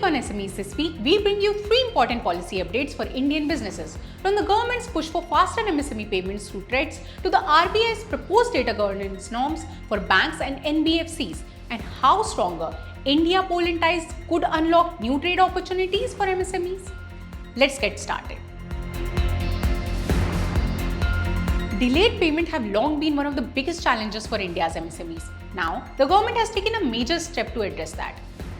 week on SMEs This Week, we bring you 3 important policy updates for Indian businesses. From the government's push for faster MSME payments through TReDS to the RBI's proposed data governance norms for banks and NBFCs, and how stronger India-Poland ties could unlock new trade opportunities for MSMEs. Let's get started. Delayed payment have long been one of the biggest challenges for India's MSMEs. Now, the government has taken a major step to address that.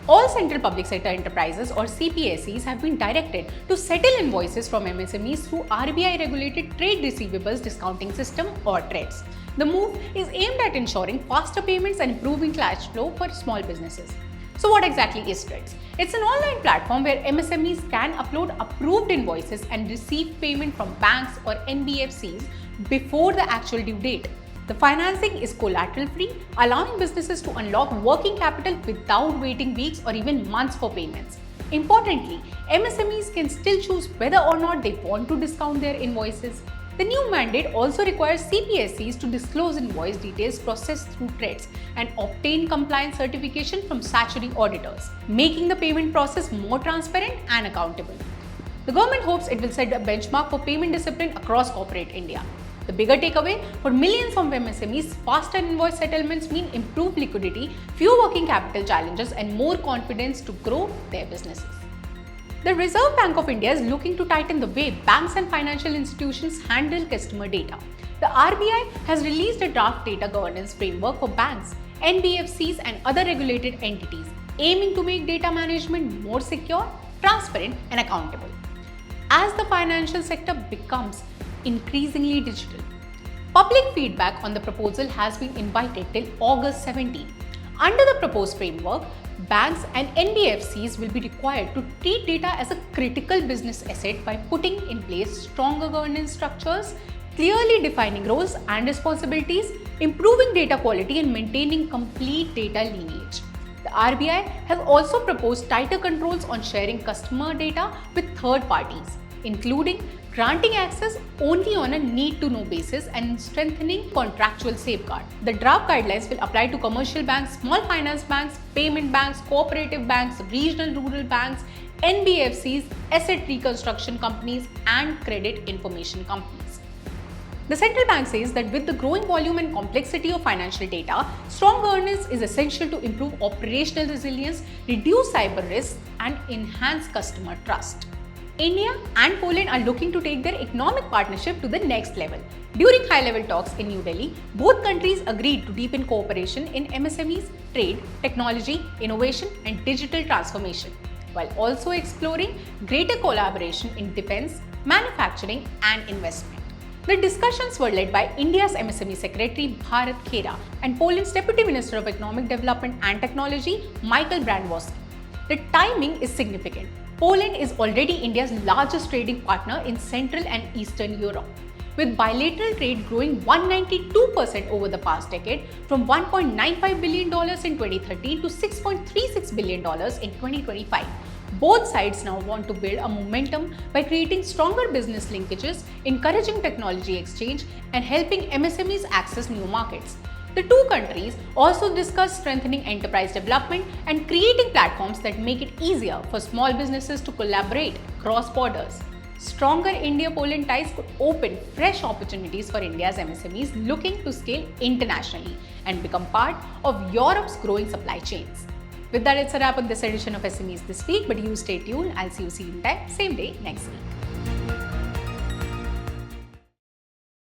All central public sector enterprises or CPSEs have been directed to settle invoices from MSMEs through RBI regulated trade receivables discounting system or TReDS. The move is aimed at ensuring faster payments and improving cash flow for small businesses. So what exactly is TReDS? It's an online platform where MSMEs can upload approved invoices and receive payment from banks or NBFCs before the actual due date. The financing is collateral-free, allowing businesses to unlock working capital without waiting weeks or even months for payments. Importantly, MSMEs can still choose whether or not they want to discount their invoices. The new mandate also requires CPSEs to disclose invoice details processed through TReDS and obtain compliance certification from statutory auditors, making the payment process more transparent and accountable. The government hopes it will set a benchmark for payment discipline across corporate India. The bigger takeaway for millions of MSMEs, faster invoice settlements mean improved liquidity, fewer working capital challenges, and more confidence to grow their businesses. The Reserve Bank of India is looking to tighten the way banks and financial institutions handle customer data. The RBI has released a draft data governance framework for banks, NBFCs, and other regulated entities, aiming to make data management more secure, transparent, and accountable. As the financial sector becomes increasingly digital, public feedback on the proposal has been invited till August 17. Under the proposed framework, banks and NBFCs will be required to treat data as a critical business asset by putting in place stronger governance structures, clearly defining roles and responsibilities, improving data quality, and maintaining complete data lineage. The RBI has also proposed tighter controls on sharing customer data with third parties, including granting access only on a need-to-know basis and strengthening contractual safeguards. The draft guidelines will apply to commercial banks, small finance banks, payment banks, cooperative banks, regional rural banks, NBFCs, asset reconstruction companies, and credit information companies. The central bank says that with the growing volume and complexity of financial data, strong governance is essential to improve operational resilience, reduce cyber risks, and enhance customer trust. India and Poland are looking to take their economic partnership to the next level. During high-level talks in New Delhi, both countries agreed to deepen cooperation in MSMEs, trade, technology, innovation, and digital transformation, while also exploring greater collaboration in defense, manufacturing, and investment. The discussions were led by India's MSME Secretary Bharat Khera and Poland's Deputy Minister of Economic Development and Technology Michael Brandwowski. The timing is significant. Poland is already India's largest trading partner in Central and Eastern Europe, with bilateral trade growing 192% over the past decade, from $1.95 billion in 2013 to $6.36 billion in 2025. Both sides now want to build a momentum by creating stronger business linkages, encouraging technology exchange, and helping MSMEs access new markets. The two countries also discussed strengthening enterprise development and creating platforms that make it easier for small businesses to collaborate across borders. Stronger India-Poland ties could open fresh opportunities for India's MSMEs looking to scale internationally and become part of Europe's growing supply chains. With that, it's a wrap on this edition of SMEs This Week, but you stay tuned. I'll see you same time, same day next week.